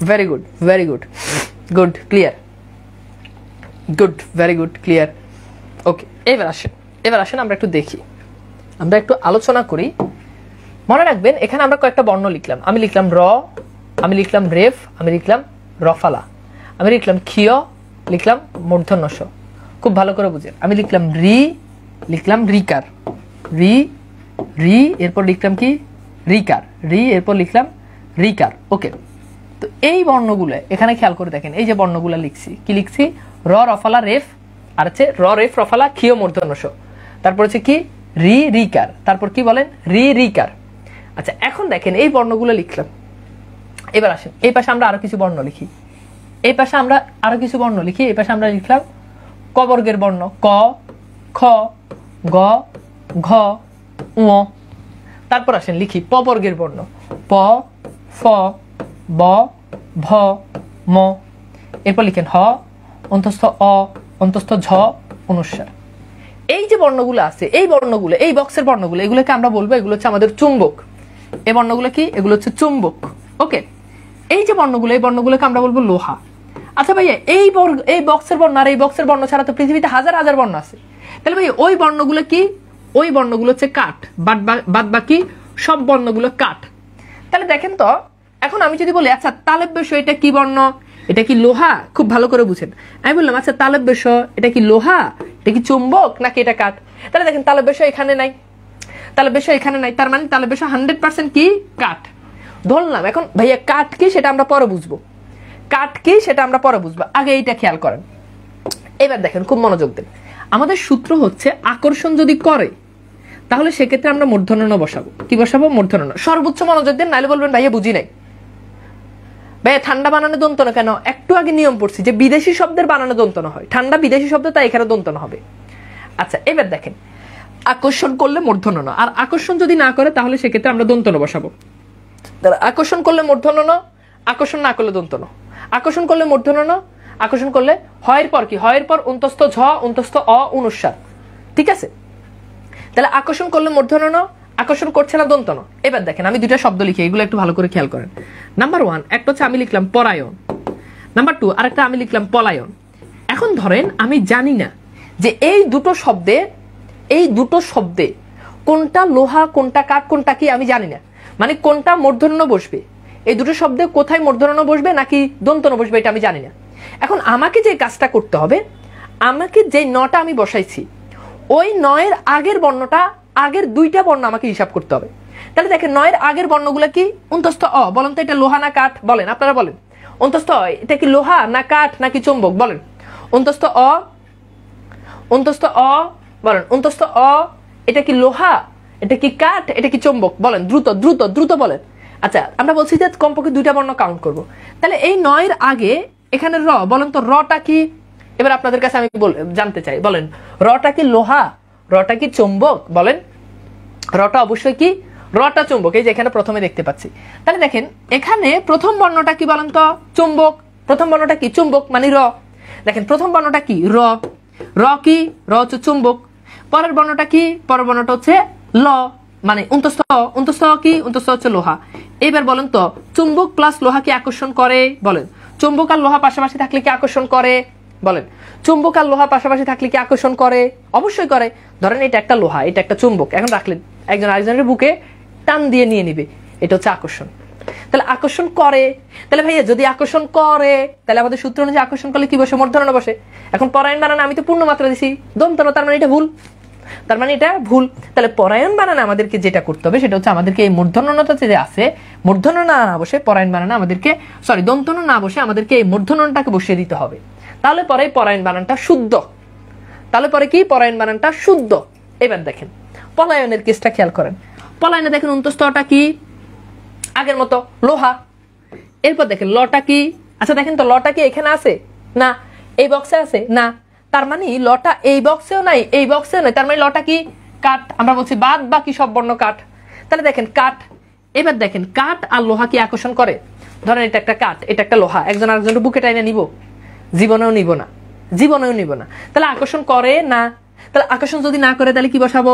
very good, very good, good, clear, good, very good, clear. Okay এবার আসেন আমরা একটু দেখি, আমরা একটু আলোচনা করি। মনে রাখবেন এখানে আমরা কয়েকটা বর্ণ লিখলাম। আমি লিখলাম র, আমি লিখলাম রেফ, আমি লিখলাম রফালা, আমি লিখলাম ক্ষীয়, লিখলাম মূর্ধন্য স। খুব ভালো করে বুঝেন। আমি লিখলাম রি, লিখলাম রিকার, রি, রি, এরপর লিখলাম কি রিকার, রি, এরপর লিখলাম রিকার। ওকে, তো এই বর্ণগুলো এখানে খেয়াল করে দেখেন, এই যে বর্ণগুলো লিখছি, কি লিখছি? র, রফালা, রেফ, আর হচ্ছে র, রেফ, রফালা, ক্ষীয়, মূর্ধন্য স। তারপর হচ্ছে কি রি, রিকার, তারপর কি বলেন? রি, রিকার। আচ্ছা এখন দেখেন এই বর্ণগুলো লিখলাম। এবার আসেন এই পাশে আমরা আরো কিছু বর্ণ লিখি, এই পাশে আমরা আরো কিছু বর্ণ লিখি। এই পাশে আমরা লিখলাম ক বর্গের বর্ণ, ক, খ, গ, ঘ, উ। তারপর আসেন লিখি প বর্গের বর্ণ, প, ফ, ব, ভ, ম। এরপর লিখেন হ, অন্তস্থ অ, অন্তস্থ ঝ, অনুস্বার। এই যে বর্ণগুলো আছে, এই বর্ণগুলো, এই বক্সের বর্ণগুলো, এগুলোকে আমরা বলবো এগুলো হচ্ছে আমাদের চুম্বক। এই বর্ণগুলো কি? এগুলো হচ্ছে চুম্বক। ওকে, এই যে বর্ণগুলো, এই বর্ণগুলোকে আমরা বলবো লোহা। আচ্ছা ভাইয়া এই বক্সের বর্ণ আর এই বক্সের বর্ণ ছাড়া তো পৃথিবীতে হাজার হাজার বর্ণ আছে, তাহলে ভাই ওই বর্ণগুলো কি? ওই বর্ণগুলো হচ্ছে কাঠ, বাদ বাকি সব বর্ণগুলো কাঠ। তাহলে দেখেন তো এখন আমি যদি বলি আচ্ছা তালেব বেশ এটা কি বর্ণ? এটা কি লোহা? খুব ভালো করে বুঝেন। আমি বললাম আচ্ছা তালেব বেশ এটা কি লোহা, এটা কি চুম্বক, নাকি এটা কাঠ? তাহলে দেখেন তালেব বেশ এখানে নাই, তালেব বেশ এখানে নাই, তার মানে তালেব বেশ 100% কি? কাঠ ধরলাম। এখন ভাইয়া কাঠ কি সেটা আমরা পরে বুঝবো, কাঠ কি সেটা আমরা পরে বুঝবো, আগে এইটা খেয়াল করেন। এবার দেখেন খুব মনোযোগ দেন, আমাদের সূত্র হচ্ছে আকর্ষণ যদি করে তাহলে সেক্ষেত্রে আমরা মূর্ধন্য ন বসাবো। কি বসাবো? মূর্ধন্য ন। সর্বোচ্চ মনোযোগ দেন, নাহলে বলবেন ভাইয়া বুঝি নাই। ভাইয়া ঠান্ডা বানানো দন্ত ন কেন? একটু আগে নিয়ম পড়ছি যে বিদেশি শব্দের বানানো দন্ত ন হয়, ঠান্ডা বিদেশি শব্দ, তাই এখানে দন্ত ন হবে। আচ্ছা এবার দেখেন আকর্ষণ করলে মূর্ধন্য ন, আর আকর্ষণ যদি না করে তাহলে সেক্ষেত্রে আমরা দন্ত ন বসাবো। আকর্ষণ করলে মূর্ধন্য ন, আকর্ষণ না করলে দন্ত ন। আকর্ষণ করলে মূর্ধন্য ন, আকর্ষণ করলে হয়ের পর কি? হয়ের পর অন্তস্থ ঝ, অন্তস্থ অ, অনুস্বার। ঠিক আছে, তাহলে আকর্ষণ করলে মূর্ধন্য ন, আকর্ষণ করছে না দন্ত ন। এবার দেখেন আমি দুইটা শব্দ লিখি, এগুলো একটু ভালো করে খেয়াল করেন। নাম্বার 1 একটা হচ্ছে আমি লিখলাম পরায়ণ, নাম্বার 2 আরেকটা আমি লিখলাম পলায়ন। এখন ধরেন আমি জানি না যে এই দুটো শব্দে কোনটা লোহা কোনটা কাঠ কোনটা কি, আমি জানি না, মানে কোনটা মূর্ধন্য বসবে, এই দুটো শব্দে কোথায় মূর্ধন্য বসবে নাকি দন্তন্য বসবে এটা আমি জানি না। এখন আমাকে যে কাজটা করতে হবে, আমাকে যে নটা আমি বসাইছি ওই নয়ের আগের বর্ণটা, আগের দুইটা বর্ণ আমাকে হিসাব করতে হবে। তাহলে দেখেন নয়ের আগের বর্ণগুলো কি, অন্তস্থ অ, বলেন তো এটা লোহা না কাঠ, বলেন আপনারা বলেন। অন্তস্থ অ এটা কি লোহা না কাঠ নাকি চুম্বক, বলেন। অন্তস্থ অ, অন্তস্থ অ, বলেন। অন্তস্থ অ এটা কি লোহা, এটা কি কাঠ, এটা কি চুম্বক, বলেন দ্রুত দ্রুত দ্রুত বলেন। আচ্ছা আমরা বলছি যে কমপক্ষে দুইটা বর্ণ কাউন্ট করব। তাহলে এই নয়ের আগে এখানে র, বলেন তো রটা কি। এবার আপনাদের কাছে আমি জানতে চাই, বলেন রটা কি লোহা, রটা কি চুম্বক, বলেন। রটা অবশ্যই কি, রটা চুম্বক, এই যে এখানে প্রথমে দেখতে পাচ্ছি। তাহলে দেখেন এখানে প্রথম বর্ণটা কি বলেন তো, চুম্বক। প্রথম বর্ণটা কি, চুম্বক মানে র। দেখেন প্রথম বর্ণটা কি, র। র কি, র হচ্ছে চুম্বক। পরের বর্ণটা কি, পরের বর্ণটা হচ্ছে ল, মানে অন্তস্থ। অন্তস্থ কি, অন্তস্থ হচ্ছে লোহা। এবার বলেন তো চুম্বক প্লাস লোহা কি আকর্ষণ করে, বলেন। চুম্বক আর লোহা পাশাপাশি থাকলে কি আকর্ষণ করে, বলেন। চুম্বক আর লোহা পাশাপাশি থাকলে কি আকর্ষণ করে, অবশ্যই করে। ধরেন এটা একটা লোহা, এটা একটা চুম্বক, এখন রাখলেন, একজন আরেকজনের বুকে টান দিয়ে নিয়ে নিবে, এটা হচ্ছে আকর্ষণ। তাহলে আকর্ষণ করে, তাহলে ভাইয়া যদি আকর্ষণ করে তাহলে আমাদের সূত্র অনুযায়ী আকর্ষণ করলে কি বসে, মূর্ধন্য বসে। এখন পরায়ণ বানানে আমি তো পূর্ণ মাত্রা দিছি দন্তন্য, তার মানে এটা ভুল, তার মানে এটা ভুল। তাহলে পরায়ণ বানানে আমাদেরকে যেটা করতে হবে সেটা হচ্ছে আমাদেরকে এই মূর্ধন্যটা যে আছে, মূর্ধন্য না বসে পরায়ণ বানানে আমাদেরকে, সরি দন্তন্য না বসে আমাদেরকে এই মূর্ধন্যটাকে বসিয়ে দিতে হবে। তাহলে পরে পরায়ণ বানানটা শুদ্ধ, তাহলে পরে কি পরায়ণ বানানটা শুদ্ধ। এবার দেখেন পলায়নের কেসটা খেয়াল করেন। পলায়নে দেখেন অন্তস্থটা কি, আগের মতো লোহা। এরপর দেখেন লটা কি, আচ্ছা দেখেন তো লটা কি এখানে আছে না, এই বক্সে আছে না, তার মানে লটা এই বক্সেও নাই এই বক্সেও নাই, তার মানে লটা কি কাঠ। আমরা বলছি বাদ বাকি সব বর্ণ কাঠ। তাহলে দেখেন কাঠ। এবার দেখেন কাঠ আর লোহা কি আকর্ষণ করে, ধরেন এটা একটা কাঠ এটা একটা লোহা, একজন আরেকজনের বুকে টাইনে নিব, জীবনেও নিব না, জীবনেও নিব না। তাহলে আকর্ষণ করে না, তাহলে আকর্ষণ যদি না করে তাহলে কি বসাবো,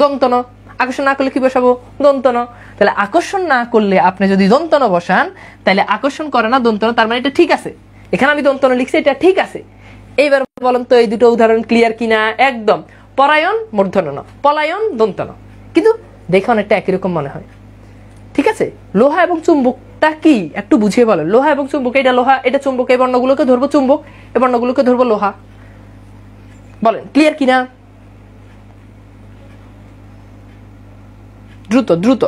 দন্তন্য। আকর্ষণ না করলে কি বসাবো, দন্তন্য। তাহলে আকর্ষণ না করলে আপনি যদি দন্তন্য বসান তাহলে আকর্ষণ করে না দন্তন্য, তার মানে এটা ঠিক আছে। এখানে আমি দন্তন্য লিখছি, এটা ঠিক আছে। এইবার বলেন তো এই দুটো উদাহরণ ক্লিয়ার কিনা, একদম। পরায়ণ মূর্ধন্য ন, পলায়ন দন্তন্য, কিন্তু দেখে অনেকটা একই রকম মনে হয়, ঠিক আছে। লোহা এবং চুম্বকটা কি একটু বুঝিয়ে বলেন। লোহা এবং চুম্বক, এটা লোহা এটা চুম্বক, এই বর্ণগুলোকে ধরবো চুম্বক, এই বর্ণগুলোকে ধরবো লোহা, বলেন ক্লিয়ার কিনা, দ্রুত দ্রুত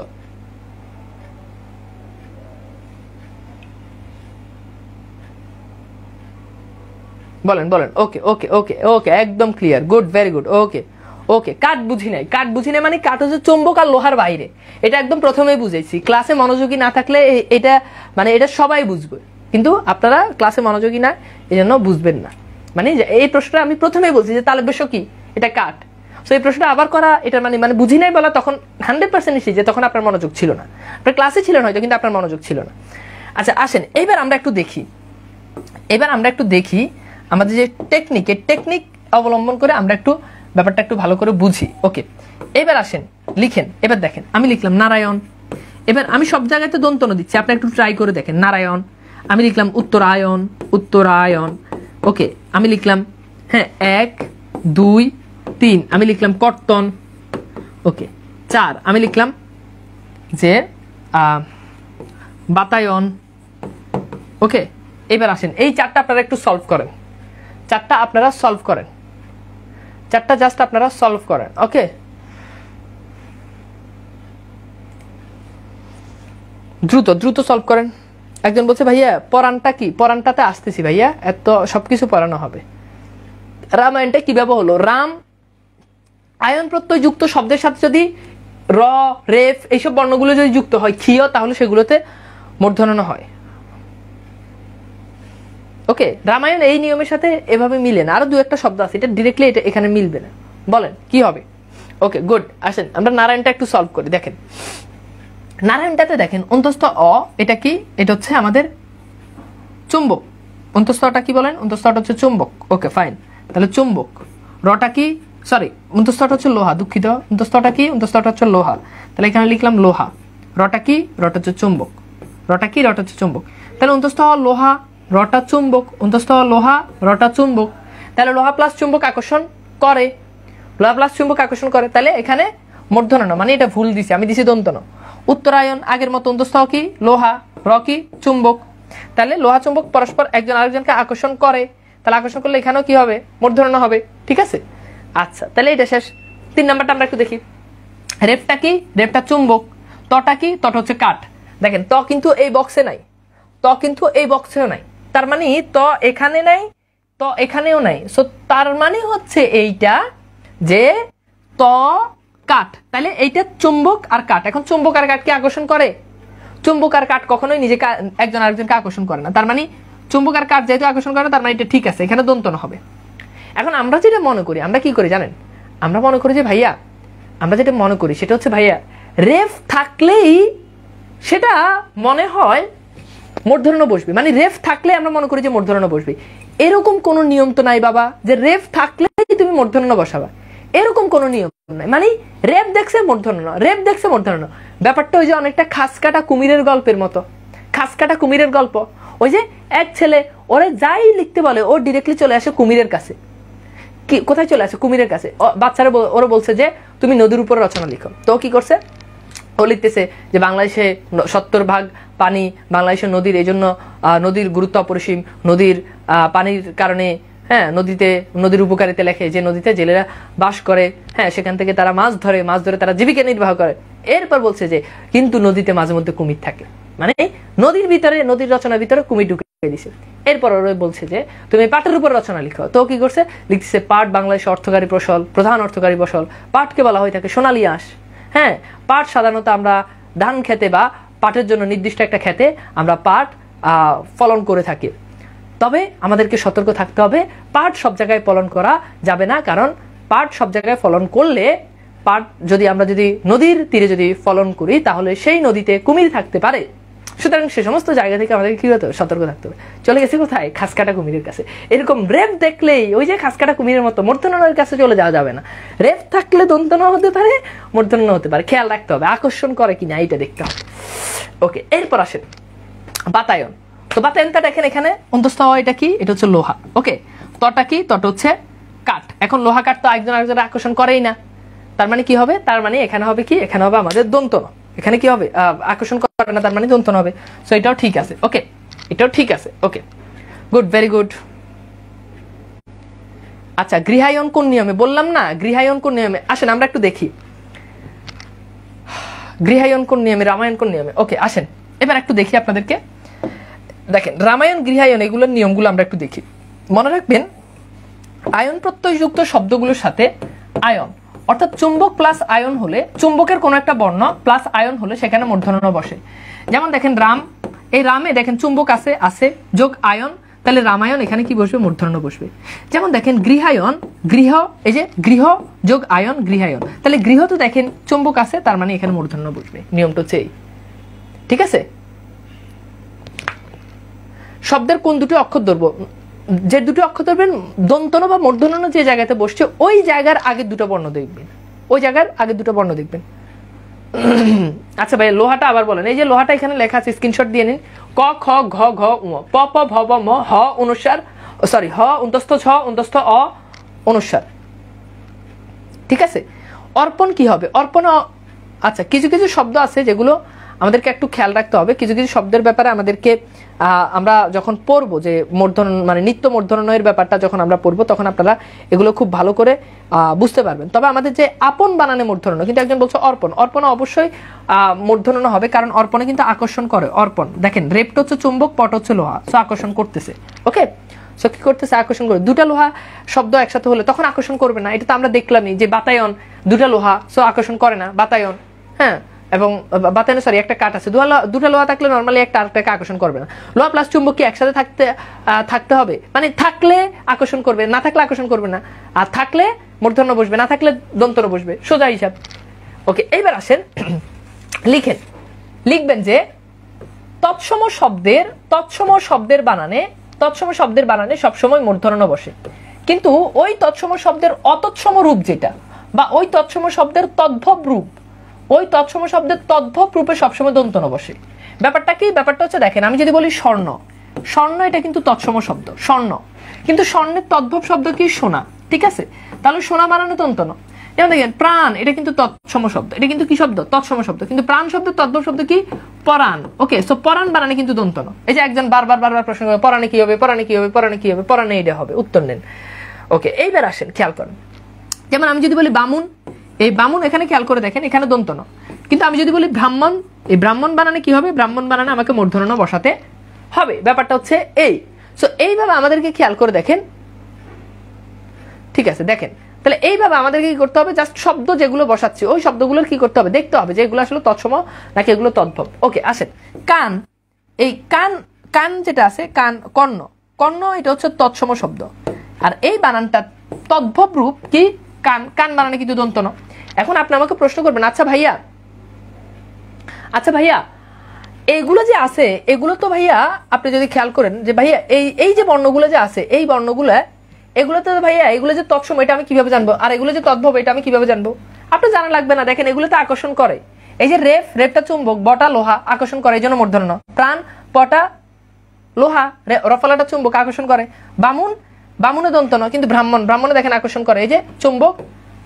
বলেন বলেন। ওকে ওকে ওকে ওকে একদম ক্লিয়ার, গুড, ভেরি গুড। ওকে ওকে কাঠ বুঝি নাই, কাঠ বুঝি নাই মানে কাঠ হচ্ছে চুম্বক আর লোহার বাইরে, এটা একদম প্রথমেই বুঝেছি। ক্লাসে মনোযোগী না থাকলে এটা মানে এটা সবাই বুঝবে, কিন্তু আপনারা ক্লাসে মনোযোগী না এই জন্য বুঝবেন না। মানে এই প্রশ্নটা আমি প্রথমেই বলছি যে তালব্য কি, এটা কাঠ। সো এই প্রশ্নটা আবার করা এটা মানে মানে বুঝি নাই বলা তখন 100% নিশ্চিত যে তখন আপনার মনোযোগ ছিল না, আপনার ক্লাসে ছিলেন হয়তো কিন্তু আপনার মনোযোগ ছিল না। আচ্ছা আসেন এইবার আমরা একটু দেখি, আমাদের যে টেকনিক, এই টেকনিক অবলম্বন করে আমরা একটু ব্যাপারটা একটু ভালো করে বুঝি। ওকে এবার আসেন লিখেন। এবার দেখেন আমি লিখলাম নারায়ণ, এবার আমি সব জায়গাতে দন্তন্য দিচ্ছি, আপনি একটু ট্রাই করে দেখেন। নারায়ণ, আমি লিখলাম উত্তরায়ণ, উত্তরায়ণ। ওকে আমি লিখলাম হ্যাঁ 1 2 3, আমি লিখলাম কর্তন। ওকে 4 আমি লিখলাম যে বাতায়ন। ওকে এবার আসেন এই চারটা আপনারা একটু সলভ করেন, চারটা আপনারা সলভ করেন, চারটা জাস্ট আপনারা সলভ করেন। ওকে দ্রুত দ্রুত সলভ করেন। একজন বলছে ভাইয়া পরাণটা কি, পরাণটাতে আসতেছি ভাইয়া, এত সবকিছু পড়ানো হবে। রামায়ণটা কিভাবে হলো, রাম আয়ন প্রত্যয় যুক্ত শব্দের সাথে যদি র রেফ এইসব বর্ণগুলো যদি যুক্ত হয় ক্ষীয়, তাহলে সেগুলোতে মূর্ধন্য হয়। ওকে রামায়ণ এই নিয়মের সাথে এভাবে মিলে না, আরো দু একটা শব্দ আছে এটা ডিরেক্টলি এটা এখানে মিলবে না, বলেন কি হবে। ওকে গুড, আসেন আমরা নারায়ণটা একটু সলভ করি। দেখেন নারায়ণটাতে দেখেন অন্তস্থ অ, এটা কি, এটা হচ্ছে আমাদের চুম্বক। অন্তস্থটা কি বলেন, অন্তস্থটা হচ্ছে চুম্বক। ওকে ফাইন, তাহলে চুম্বক। রটা কি সরি অন্তঃস্থটা হচ্ছে লোহা, দুঃখিত, অন্তঃস্থটা কি, অন্তঃস্থটা হচ্ছে লোহা, তাহলে এখানে লিখলাম লোহা। রটা কি, রটা হচ্ছে চুম্বক, রটা কি, রটা হচ্ছে চুম্বক, তাহলে অন্তঃস্থ লোহা, রটা চুম্বক, অন্তঃস্থ লোহা, রটা চুম্বক, তাহলে লোহা প্লাস চুম্বক আকর্ষণ করে, লোহা প্লাস চুম্বক আকর্ষণ করে, তাহলে এখানে মূর্ধন্য ন, মানে এটা ভুল দিছি, আমি দিছি দন্তন। উত্তরায়ণ আগের মতো, অন্তঃস্থ কি লোহা, র কি চুম্বক, তাহলে লোহা চুম্বক পরস্পর একজন আরেকজনকে আকর্ষণ করে, তাহলে আকর্ষণ করলে এখানেও কি হবে, মূর্ধন্য হবে। ঠিক আছে, আচ্ছা তাহলে এটা শেষ। 3 নাম্বারটা আমরা একটু দেখি। রেফটা কি, রেফটা চুম্বক, তটা কি, তটা হচ্ছে কাঠ। দেখেন ত কিন্তু এই বক্সে নাই, ত কিন্তু এই বক্সেও নাই, তার মানে ত এখানে নাই, ত এখানেও নাই, সো তার মানে হচ্ছে এইটা যে ত কাঠ, তাহলে এইটা চুম্বক আর কাঠ। এখন চুম্বক আর কাঠকে আকর্ষণ করে, চুম্বক আর কাঠ কখনোই নিজেকে একজন আরেকজনকে আকর্ষণ করে না, তার মানে চুম্বক আর কাঠ যেহেতু আকর্ষণ করে তার মানে এটা ঠিক আছে, এখানে দন্তন হবে। এখন আমরা যেটা মনে করি, আমরা কি করি জানেন, আমরা মনে করি যে ভাইয়া, আমরা যেটা মনে করি সেটা হচ্ছে ভাইয়া রেফ থাকলেই সেটা মনে হয় মূর্ধন্য বসবে, মানে রেফ থাকলে আমরা মনে করি যে মূর্ধন্য বসবে। এরকম কোনো নিয়ম তো নাই বাবা যে রেফ থাকলেই তুমি মূর্ধন্য বসাবা, এরকম কোনো নিয়ম নাই। মানে রেফ দেখছে মূর্ধন্য, রেফ দেখছে মূর্ধন্য, ব্যাপারটা ওই যে অনেকটা খাসকাটা কুমিরের গল্পের মতো। খাসকাটা কুমিরের গল্প, ওই যে এক ছেলে ওরে যাই লিখতে বলে ও ডিরেক্টলি চলে আসে কুমিরের কাছে। কি কোথায় চলে আসে, কুমিরের কাছে। বাচ্চারা ওরা বলছে যে তুমি নদীর উপরে রচনা লিখো, তো কি করছে, ও লিখতেছে যে বাংলাদেশে 70% পানি, বাংলাদেশের নদীর, এই জন্য নদীর গুরুত্ব অপরিসীম, নদীর পানির কারণে, হ্যাঁ নদীতে, নদীর উপকারিতা লেখে যে নদীতে জেলেরা বাস করে, হ্যাঁ সেখান থেকে তারা মাছ ধরে, মাছ ধরে তারা জীবিকা নির্বাহ করে। এরপর বলছে যে কিন্তু নদীতে মাঝে মধ্যে কুমির থাকে, মানে নদীর ভিতরে, নদীর রচনার ভিতরে কুমির ঢুকে দিছে। এরপর ওরা বলছে যে তুমি পাটের উপর রচনা লিখো, তো কি করছে, লিখতেছে পাট বাংলাদেশের অর্থকারী ফসল, প্রধান অর্থকারী ফসল, পাটকে বলা হয়ে থাকে সোনালী আঁশ। হ্যাঁ পাট সাধারণত আমরা ধান খেতে বা পাটের জন্য নির্দিষ্ট একটা খেতে আমরা পাট ফলন করে থাকি, তবে আমাদেরকে সতর্ক থাকতে হবে, পাট সব জায়গায় ফলন করা যাবে না, কারণ পাট সব জায়গায় ফলন করলে, পাট যদি আমরা যদি নদীর তীরে যদি ফলন করি তাহলে সেই নদীতে কুমির থাকতে পারে, সুতরাং সে সমস্ত জায়গা থেকে আমাদের কি হতে হবে, সতর্ক থাকতে হবে। চলে গেছে কোথায়, খাসকাটা কুমিরের কাছে। এরকম রেফ দেখলেই ওই যে খাসকাটা কুমিরের মতো মূর্ধন্যের কাছে চলে যাওয়া যাবে না, রেফ থাকলে দন্তন্য হতে পারে, মূর্ধন্য হতে পারে, খেয়াল রাখতে হবে, আকর্ষণ করে কিনা এইটা দেখতে হবে। ওকে, এরপর আসেন বাতায়ন। তো বাতায়নটা দেখেন এখানে অন্তঃস্থ এটা কি, এটা হচ্ছে লোহা। ওকে, তটা কি, তটা হচ্ছে কাঠ। এখন লোহা কাঠ তো একজন আরেকজনের আকর্ষণ করেই না, তার মানে কি হবে, তার মানে এখানে হবে কি, এখানে হবে আমাদের দন্তন, এখানে কি হবে, আকর্ষণ করে না, তার মানে দন্তন হবে। সো এটাও ঠিক আছে। ওকে, এটাও ঠিক আছে। ওকে গুড, ভেরি গুড। আচ্ছা গৃহায়ন কোন নিয়মে, বললাম না গৃহায়ন কোন নিয়মে, আসেন আমরা একটু দেখি গৃহায়ন কোন নিয়মে, রামায়ণ কোন নিয়মে। ওকে আসেন এবার একটু দেখি আপনাদেরকে। দেখেন রামায়ণ, গৃহায়ন, এগুলোর নিয়মগুলো আমরা একটু দেখি। মনে রাখবেন আয়ন প্রত্যয়যুক্ত শব্দগুলোর সাথে আয়ন, অর্থাৎ চুম্বক প্লাস আয়ন হলে, চুম্বকের কোন একটা বর্ণ প্লাস আয়ন হলে সেখানে মূর্ধন্য বসে। যেমন দেখেন রাম, এই রামে দেখেন চুম্বক আছে, আছে যোগ আয়ন, তাহলে রামায়ণ এখানে কি বসবে, মূর্ধন্য বসবে। যেমন দেখেন গৃহায়ন, গৃহ, এই যে গৃহ যোগ আয়ন, গৃহায়ন, তাহলে গৃহ তো দেখেন চুম্বক আছে, তার মানে এখানে মূর্ধন্য বসবে। নিয়মটা হচ্ছে এই, ঠিক আছে। শব্দের কোন দুটো অক্ষর ধরবো, যে দুটো অক্ষর ধরবেন দন্তন বা মূর্ধন্য যে জায়গাতে বসছে ওই জায়গার আগে দুটো বর্ণ দেখবেন, ওই জায়গার আগে দুটো বর্ণ দেখবেন। আচ্ছা ভাই লোহাটা আবার বলেন, এই যে লোহাটা এখানে লেখা আছে, স্ক্রিনশট দিয়ে নিন। ক খ ঘ ঘ উ, প প ভ ব ম, হ অনুস্বার, সরি হ অন্তস্থ ছ অন্তস্থ অ অনুস্বার, ঠিক আছে। অর্পণ কি হবে, অর্পণ, আচ্ছা কিছু কিছু শব্দ আছে যেগুলো আমাদেরকে একটু খেয়াল রাখতে হবে, কিছু কিছু শব্দের ব্যাপারে আমাদেরকে আমরা যখন পড়বো যে মূর্ধন্য মানে নিত্য মূর্ধন্যের ব্যাপারটা যখন আমরা পড়বো তখন আপনারা এগুলো খুব ভালো করে বুঝতে পারবেন। তবে আমাদের যে আপন বানানে মূর্ধন্য, কিন্তু একজন বলছে অর্পণ, অর্পণ অবশ্যই মূর্ধন্য হবে, কারণ অর্পণে কিন্তু আকর্ষণ করে। অর্পণ দেখেন রেপ্ট হচ্ছে চুম্বক, পট হচ্ছে লোহা, সো আকর্ষণ করতেছে। ওকে, সো কি করতেছে, আকর্ষণ করে। দুটা লোহা শব্দ একসাথে হলে তখন আকর্ষণ করবে না, এটা তো আমরা দেখলামই যে বাতায়ন, দুটা লোহা, সো আকর্ষণ করে না বাতায়ন। হ্যাঁ, এবং বাতায়ন সরি একটা কাঠ আছে, দুটা লোহা থাকলে নর্মালি একটা আরেকটাকে আকর্ষণ করবে না। লোহা প্লাস চুম্বক কি একসাথে থাকতে হবে, মানে থাকলে আকর্ষণ করবে, না থাকলে আকর্ষণ করবে না, আর থাকলে মূর্ধন্য বসবে, না থাকলে দন্তন্য বসবে, সোজা হিসাব। ওকে, এইবার আসেন লিখেন, লিখবেন যে তৎসম শব্দের বানানে সবসময় মূর্ধন্য বসে। কিন্তু ওই তৎসম শব্দের অতৎসম রূপ যেটা, বা ওই তৎসম শব্দের তদ্ভব রূপ, ওই তৎসম শব্দের তদ্ভব রূপে সবসময় দন্ত ন বসে। ব্যাপারটা কি? ব্যাপারটা হচ্ছে দেখেন, আমি যদি বলি স্বর্ণ, স্বর্ণ এটা কিন্তু তৎসম শব্দ স্বর্ণ, কিন্তু স্বর্ণের তদ্ভব শব্দ কি? সোনা, ঠিক আছে? তাহলে সোনা বানানো দন্ত ন। যেমন দেখেন প্রাণ, এটা কিন্তু তৎসম শব্দ, এটা কিন্তু কি শব্দ? তৎসম শব্দ। কিন্তু প্রাণ শব্দের তদ্ভব শব্দ কি? পরাণ। ওকে, সো পরাণ বানানে কিন্তু দন্ত ন। এই যে একজন বারবার প্রশ্ন করে পরাণে কি হবে, পরাণে কি হবে, পরাণে কি হবে, পরাণে এটা হবে, উত্তর নেন। ওকে, এইবার আসেন খেয়াল করেন, যেমন আমি যদি বলি বামুন, এই বামুন এখানে খেয়াল করে দেখেন এখানে দন্ত ন, কিন্তু আমি যদি বলি ব্রাহ্মণ, এই ব্রাহ্মণ বানানে কি হবে? ব্রাহ্মণ বানানে আমাকে মূর্ধন্য ন বসাতে হবে। ব্যাপারটা হচ্ছে এই। সো এইভাবে আমাদেরকে খেয়াল করে দেখেন, ঠিক আছে? দেখেন তাহলে এইভাবে আমাদেরকে কি করতে হবে? জাস্ট শব্দ যেগুলো বসাচ্ছি ওই শব্দগুলোর কি করতে হবে? দেখতে হবে যে এগুলো আসলে তৎসম নাকি এগুলো তদ্ভব। ওকে, আসেন কান, এই কান, কান যেটা আছে কান, কর্ণ, কর্ণ এটা হচ্ছে তৎসম শব্দ, আর এই বানানটা তদ্ভব রূপ কি? কান, কান বানানে কিন্তু দন্ত ন। এখন আপনি আমাকে প্রশ্ন করবেন, আচ্ছা ভাইয়া, আচ্ছা ভাইয়া এইগুলো যে আছে এগুলো তো ভাইয়া আপনি যদি খেয়াল করেন যে ভাইয়া এই যে বর্ণগুলো যে আছে এই বর্ণগুলো, এগুলো তো ভাইয়া এগুলো যে তৎসম এটা আমি কিভাবে জানবো, আর এগুলো যে তদ্ভব এটা আমি কিভাবে জানবো? আপনি জানা লাগবে না। দেখেন এগুলো তো আকর্ষণ করে, এই যে রেফ, রেফটা চুম্বক, বটা লোহা, আকর্ষণ করে, এই জন্য মূর্ধন্য ন। প্রাণ, পটা লোহা, রফলাটা চুম্বক, আকর্ষণ করে। বামুন, বামুনে দন্ত ন, কিন্তু ব্রাহ্মণ, ব্রাহ্মণে দেখেন আকর্ষণ করে, এই যে চুম্বক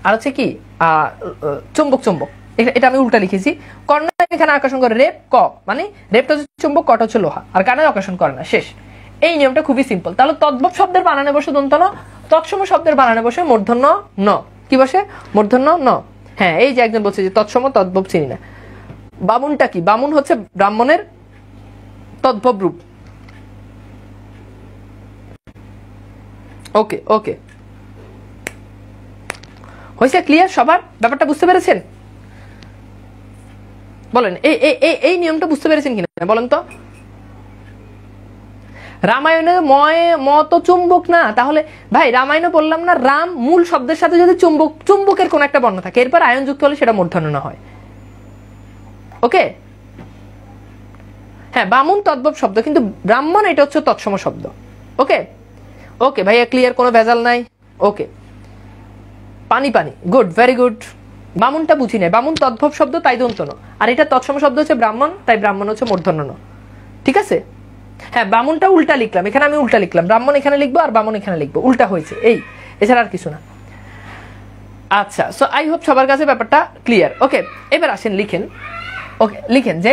আর হচ্ছে কি চুম্বক, চুম্বক, এটা আমি উল্টা লিখেছি। কর্ণ এখানে আকর্ষণ করে, রেপ ক, মানে রেপটা হচ্ছে চুম্বক, কটা হচ্ছে লোহা, আর কানে আকর্ষণ করে না, শেষ। এই নিয়মটা খুবই সিম্পল। তাহলে তদ্ভব শব্দের বানানে বসে দন্ত ন, তৎসম শব্দের বানানে বসে মূর্ধন্য ন। কি বসে? মূর্ধন্য ন। হ্যাঁ, এই যে একজন বলছে যে তৎসম তদ্ভব চিনি না। বামুনটা কি? বামুন হচ্ছে ব্রাহ্মণের তদ্ভব রূপ। ওকে ওকে, হয়েছে ক্লিয়ার সবার? ব্যাপারটা বুঝতে পেরেছেন? বলেন এই নিয়মটা বুঝতে পেরেছেন কিনা বলেন তো। রামায়ণে ম তো চুম্বক না, তাহলে ভাই রামায়ণে বললাম না, রাম মূল শব্দের সাথে যদি চুম্বক, চুম্বকের কোন একটা বর্ণ থাকে এরপর আয়ন যুক্ত হলে সেটা মূর্ধন্য ন হয়। ওকে, হ্যাঁ বামুন তদ্ভব শব্দ, কিন্তু ব্রাহ্মণ এটা হচ্ছে তৎসম শব্দ। ওকে ওকে ভাইয়া, ক্লিয়ার, কোনো ভেজাল নাই। ওকে, পানি পানি, গুড, ভেরি গুড। বামুনটা বুঝি নাই, বামুন তদ্ভব শব্দ তাই দন্ত ন, আর এটা তৎসম শব্দ হচ্ছে ব্রাহ্মণ, তাই ব্রাহ্মণ হচ্ছে মূর্ধন্য ন। ঠিক আছে? হ্যাঁ, বামুনটা উল্টা লিখলাম, এখানে আমি উল্টা লিখলাম, ব্রাহ্মণ এখানে লিখবো আর বামুন এখানে লিখবো, উল্টা হয়েছে, এই, এছাড়া আর কিছু না। আচ্ছা, সো আই হোপ সবার কাছে ব্যাপারটা ক্লিয়ার। ওকে, এবার আসেন লিখেন। ওকে, লিখেন যে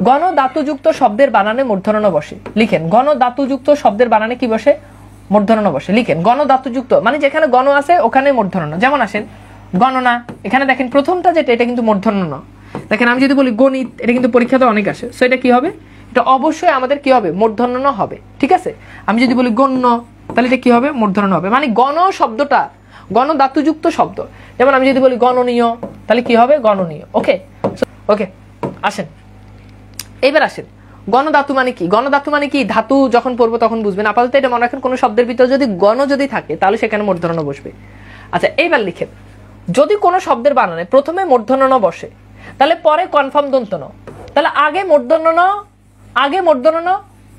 গণ ধাতুযুক্ত শব্দের বানানে মূর্ধন্য ন বসে। লিখেন গণ ধাতুযুক্ত শব্দের বানানে কি বসে? মূর্ধন্য ন বসে। লিখেন গণ ধাতুযুক্ত মানে যেখানে গণ আছে ওখানে মূর্ধন্য ন। যেমন আসেন গণনা, এখানে দেখেন প্রথমটা যেটা এটা কিন্তু মূর্ধন্য ন। দেখেন আমি যদি বলি গণিত, এটা কিন্তু পরীক্ষাতে অনেক আসে, সো এটা কি হবে? এটা অবশ্যই আমাদের কি হবে? মূর্ধন্য ন হবে। ঠিক আছে? আমি যদি বলি গণ্য, তাহলে এটা কি হবে? মূর্ধন্য ন হবে। মানে গণ শব্দটা গণ ধাতুযুক্ত শব্দ। যেমন আমি যদি বলি গণনীয়, তাহলে কি হবে? গণনীয়। ওকে ওকে, আসেন এইবার আসেন গণধাতু মানে কি? গণধাতু মানে কি? ধাতু যখন পড়বো তখন বুঝবেন, আপাতত এটা মনে রাখেন, কোন শব্দের ভিতরে যদি গণ যদি থাকে তাহলে সেখানে মূর্ধন্য ন বসবে। আচ্ছা, এইবার লিখেন যদি কোনো শব্দের বানানে প্রথমে মূর্ধন্য ন বসে তাহলে পরে কনফার্ম দন্ত ন, তাহলে আগে মূর্ধন্য ন, আগে মূর্ধন্য ন,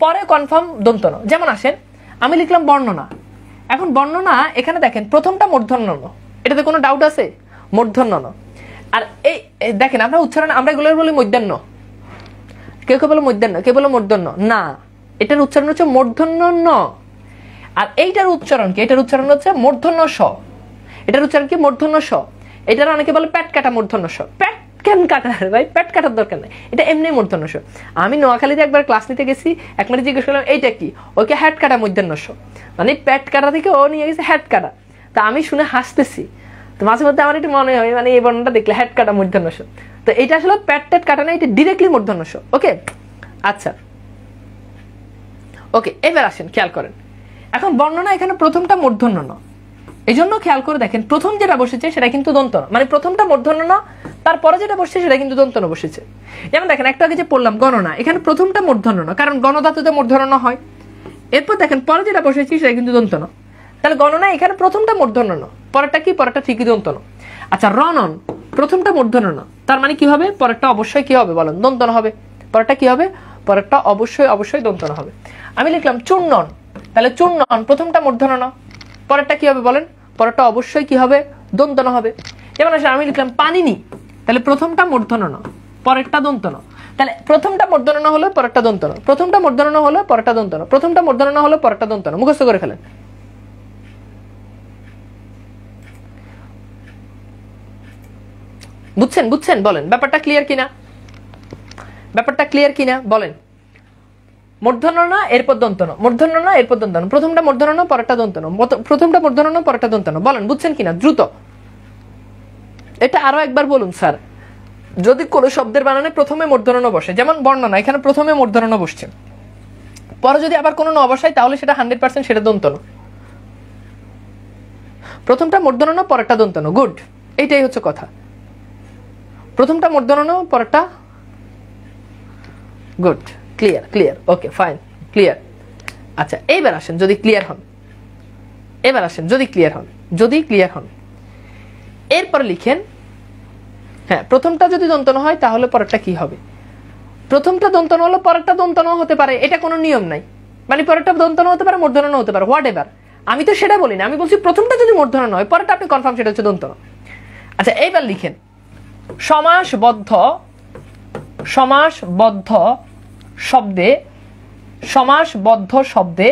পরে কনফার্ম দন্ত ন। যেমন আসেন আমি লিখলাম বর্ণনা, এখন বর্ণনা এখানে দেখেন প্রথমটা মূর্ধন্য ন, এটাতে কোনো ডাউট আছে? মূর্ধন্য ন। আর এই দেখেন আমরা উচ্চারণ আমরা এগুলো বলি মধ্যাহ্ন, কেউ কেউ বলো মধ্যাহ্ন, কেউ বলো মূর্ধন্য না, এটার উচ্চারণ হচ্ছে মূর্ধন্য ন। আর এইটার উচ্চারণ কি? এটার উচ্চারণ হচ্ছে মূর্ধন্য স। এটার উচ্চারণ কি? মূর্ধন্য স। এটার অনেকে বলে পেট কাটা মূর্ধন্য স। পেট কেন কাটা ভাই? পেট কাটার দরকার নাই, এটা এমনি মূর্ধন্য স। আমি নোয়াখালীতে একবার ক্লাস নিতে গেছি, এক মিনিট জিজ্ঞেস করলাম এইটা কি, ওকে হ্যাট কাটা মূর্ধন্য স, মানে পেট কাটা থেকে ও নিয়ে গেছে হ্যাট কাটা। তা আমি শুনে হাসতেছি, তো মাঝে মধ্যে আমার একটু মনে হয় মানে এই বর্ণটা দেখলে হ্যাট কাটা মূর্ধন্য স, তো এটা আসলে পেট টেট কাটা না, এটা ডিরেক্টলি মূর্ধন্য স। ওকে আচ্ছা, ওকে এবার আসেন খেয়াল করেন, এখন বর্ণনা এখানে প্রথমটা মূর্ধন্য ন, এই জন্য খেয়াল করে দেখেন প্রথম যেটা বসেছে সেটা কিন্তু দন্ত ন, মানে প্রথমটা মূর্ধন্য ন, তারপরে যেটা বসছে সেটা কিন্তু দন্ত ন বসেছে। যেমন দেখেন একটা আগে যে পড়লাম গণনা, এখানে প্রথমটা মূর্ধন্য ন, কারণ গণধাতুতে মূর্ধন্য ন হয়। এরপর দেখেন পরে যেটা বসেছি সেটা কিন্তু দন্ত ন, তাহলে গণনা এখানে প্রথমটা মূর্ধন্য ন, পরেরটা কি? পরেরটা ঠিকই দন্ত ন। আচ্ছা, রণন প্রথমটা মূর্ধন্য ন, তার মানে কি হবে? পরেরটা অবশ্যই কি হবে বলেন? দন্ত ন হবে। পরেরটা কি হবে? পরেরটা অবশ্যই অবশ্যই দন্ত ন হবে। আমি লিখলাম চূর্ণন, তাহলে চূর্ণন প্রথমটা মূর্ধন্য ন, পরেরটা কি হবে বলেন? পরেরটা অবশ্যই কি হবে? দন্ত ন হবে। যেমন আসলে আমি লিখলাম পানিনি, তাহলে প্রথমটা মূর্ধন্য ন, পরেরটা দন্ত ন। তাহলে প্রথমটা মূর্ধন্য ন হলো, পরেরটা দন্ত ন, প্রথমটা মূর্ধন্য ন হলো, পরেরটা দন্ত ন, প্রথমটা মূর্ধন্য ন হলো, পরেরটা দন্ত ন। মুখস্থ করে ফেলেন। বুঝছেন? বুঝছেন? বলেন ব্যাপারটা ক্লিয়ার কিনা? ব্যাপারটা ক্লিয়ার কিনা বলেন? মূর্ধন্য ন এরপর দন্ত ন, মূর্ধন্য ন এরপর দন্ত ন, প্রথমটা মূর্ধন্য ন, পরেরটা দন্ত ন, প্রথমটা মূর্ধন্য ন, পরেরটা দন্ত ন। বলেন বুঝছেন কিনা? দ্রুত এটা আরো একবার বলুন স্যার। যদি কোন শব্দের বানানে প্রথমে মূর্ধন্য ন বসে, যেমন বর্ণনা, এখানে প্রথমে মূর্ধন্য ন বসছে, পরে যদি আবার কোনো ন বসায় তাহলে সেটা 100% সেটা দন্ত ন। প্রথমটা মূর্ধন্য ন, পরেরটা দন্ত ন। গুড, এইটাই হচ্ছে কথা। প্রথমটা মূর্ধন্য ন, পরেরটা good, clear clear, okay fine, clear. আচ্ছা এইবার আসেন যদি ক্লিয়ার হন, এবার আসেন যদি ক্লিয়ার হন, যদি ক্লিয়ার হন এরপর লিখেন, হ্যাঁ প্রথমটা যদি দন্ত ন হয় তাহলে পরেরটা কি হবে? প্রথমটা দন্ত ন হলো, পরেরটা দন্ত ন হতে পারে, এটা কোনো নিয়ম নাই। মানে পরেরটা দন্ত ন হতে পারে, মূর্ধন্য ন হতে পারে, হোয়াট এভার। আমি তো সেটা বলি না, আমি বলছি প্রথমটা যদি মূর্ধন্য ন হয় পরেরটা আপনি কনফার্ম সেটা হচ্ছে দন্ত ন। আচ্ছা এইবার লিখেন সমাসবদ্ধ, সমাসবদ্ধ শব্দে, সমাসবদ্ধ শব্দে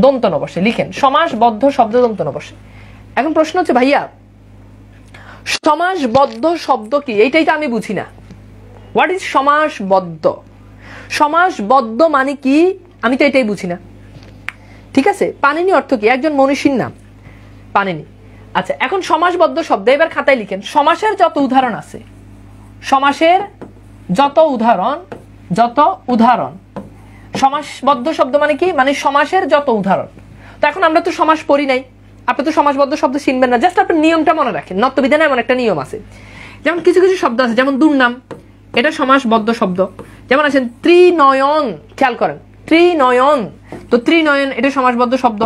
দন্ত ন বসে। লিখেন সমাসবদ্ধ শব্দে দন্ত ন বসে। এখন প্রশ্ন হচ্ছে ভাইয়া সমাসবদ্ধ শব্দ কি? এইটাই তো আমি বুঝি না। What is সমাসবদ্ধ? সমাসবদ্ধ মানে কি আমি তো এটাই বুঝি না। ঠিক আছে, পানিনি অর্থ কি? একজন মনীষীর নাম পানিনি। আচ্ছা এখন সমাসবদ্ধ শব্দ এবার খাতায় লিখেন সমাসের যত উদাহরণ আছে, সমাসের যত উদাহরণ, যত উদাহরণ। সমাসবদ্ধ শব্দ মানে কি? মানে সমাসের যত উদাহরণ। তো এখন আমরা তো সমাস পড়ি নাই, আপনি তো সমাসবদ্ধ শব্দ চিনবেন না, জাস্ট আপনি নিয়মটা মনে রাখেন। নত্যবিধানে এমন একটা নিয়ম আছে, যেমন কিছু কিছু শব্দ আছে, যেমন দুর্নাম, এটা সমাসবদ্ধ শব্দ। যেমন আছেন ত্রিনয়ন, খেয়াল করেন ত্রিনয়ন, তো ত্রিনয়ন এটা সমাসবদ্ধ শব্দ।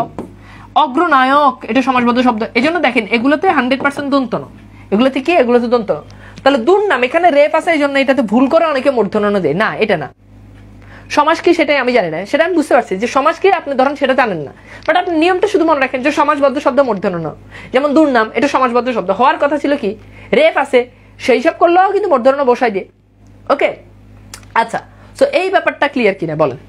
অগ্রনায়ক এটা সমাসবদ্ধ শব্দ। এই জন্য দেখেন এগুলোতে 100% দন্ত ন, এগুলোতে কি? এগুলোতে দন্ত ন। তাহলে দুর্নাম এখানে রেফ আছে, এই জন্য এটাতে ভুল করে অনেকে মূর্ধন্য ন দেয় না, এটা না। সমাস কি সেটাই আমি জানি না, সেটা আমি বুঝতে পারছি যে সমাস কি আপনি ধরেন সেটা জানেন না, বাট আপনি নিয়মটা শুধু মনে রাখেন যে সমাসবদ্ধ শব্দ মূর্ধন্য ন। যেমন দুর্নাম এটা সমাসবদ্ধ শব্দ, হওয়ার কথা ছিল কি রেফ আছে, সেই সব করলেও কিন্তু মূর্ধন্য ন বসাই দিয়ে। ওকে আচ্ছা, তো এই ব্যাপারটা ক্লিয়ার কিনা বলেন?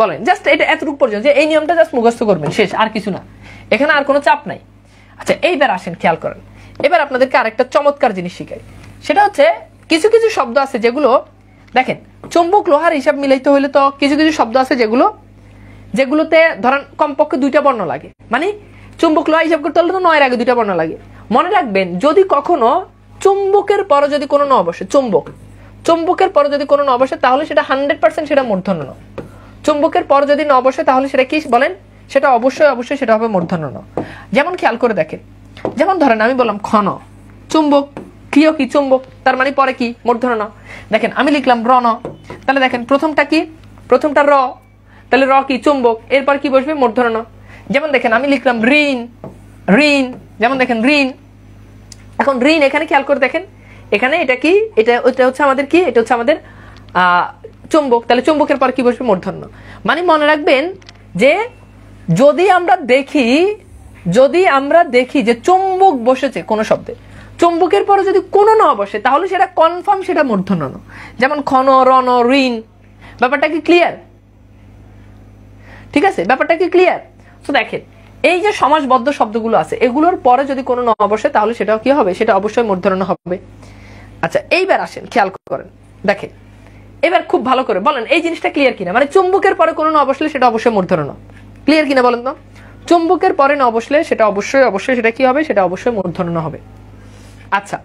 বলেন জাস্ট এটা এতটুকু পর্যন্ত, যে এই নিয়মটা জাস্ট মুখস্থ করবেন, শেষ, আর কিছু না, এখানে আর কোনো চাপ নাই। আচ্ছা এইবার আসেন খেয়াল করেন, এবার আপনাদেরকে আরেকটা চমৎকার জিনিস শিখাই। সেটা হচ্ছে কিছু কিছু শব্দ আছে যেগুলো দেখেন চুম্বক লোহার হিসাব মিলাইতে হলে তো কিছু কিছু শব্দ আছে যেগুলোতে ধরেন কমপক্ষে 2টা বর্ণ লাগে। মানে চুম্বক লোহা হিসাব করতে হলে তো 9 এর আগে 2টা বর্ণ লাগে। মনে রাখবেন যদি কখনো চুম্বকের পরে যদি কোনো ন বসে, চুম্বকের পরে যদি কোনো ন বসে তাহলে সেটা 100% সেটা মূর্ধন্য ন। চুম্বকের পর যদি ন বসে তাহলে সেটা কি বলেন? সেটা অবশ্যই অবশ্যই সেটা হবে মূর্ধন্য ন। যেমন খেয়াল করে দেখেন, যেমন ধরেন আমি বললাম ক্ষণ, চুম্বক, ক্রিয় কি? চুম্বক, তার মানে পরে কি? মূর্ধন্য ন। দেখেন আমি লিখলাম রণ, তাহলে দেখেন প্রথমটা কি? প্রথমটা র, তাহলে র কি? চুম্বক, এরপর কি বসবে? মূর্ধন্য ন। যেমন দেখেন আমি লিখলাম ঋণ, ঋণ, যেমন দেখেন ঋণ। এখন ঋণ এখানে খেয়াল করে দেখেন, এখানে এটা কি? এটা হচ্ছে আমাদের কি? এটা হচ্ছে আমাদের চুম্বক, তাহলে চুম্বকের পর কি বসবে? মূর্ধন্য। মানে মনে রাখবেন যে যদি আমরা দেখি যে চুম্বক বসেছে কোন শব্দে, চুম্বকের পরে যদি কোনো ন বসে তাহলে সেটা কনফার্ম সেটা মূর্ধন্য ন। যেমন ক্ষণ, রণ, ঋণ। ব্যাপারটা কি ক্লিয়ার? ঠিক আছে, ব্যাপারটা কি ক্লিয়ার? তো দেখেন এই যে সমাসবদ্ধ শব্দগুলো আছে এগুলোর পরে যদি কোনো ন বসে তাহলে সেটাও কি হবে? সেটা অবশ্যই মূর্ধন্য হবে। আচ্ছা এইবার আসেন খেয়াল করেন, দেখেন এবার খুব ভালো করে বলেন এই জিনিসটা ক্লিয়ার কিনা? মানে চুম্বকের পরে কোনো ন বসলে সেটা অবশ্যই মূর্ধন্য ন। ক্লিয়ার কিনা বলেন তো? চুম্বকের পরে ন বসলে সেটা অবশ্যই সেটা কি হবে? সেটা অবশ্যই মূর্ধন্য হবে। আচ্ছা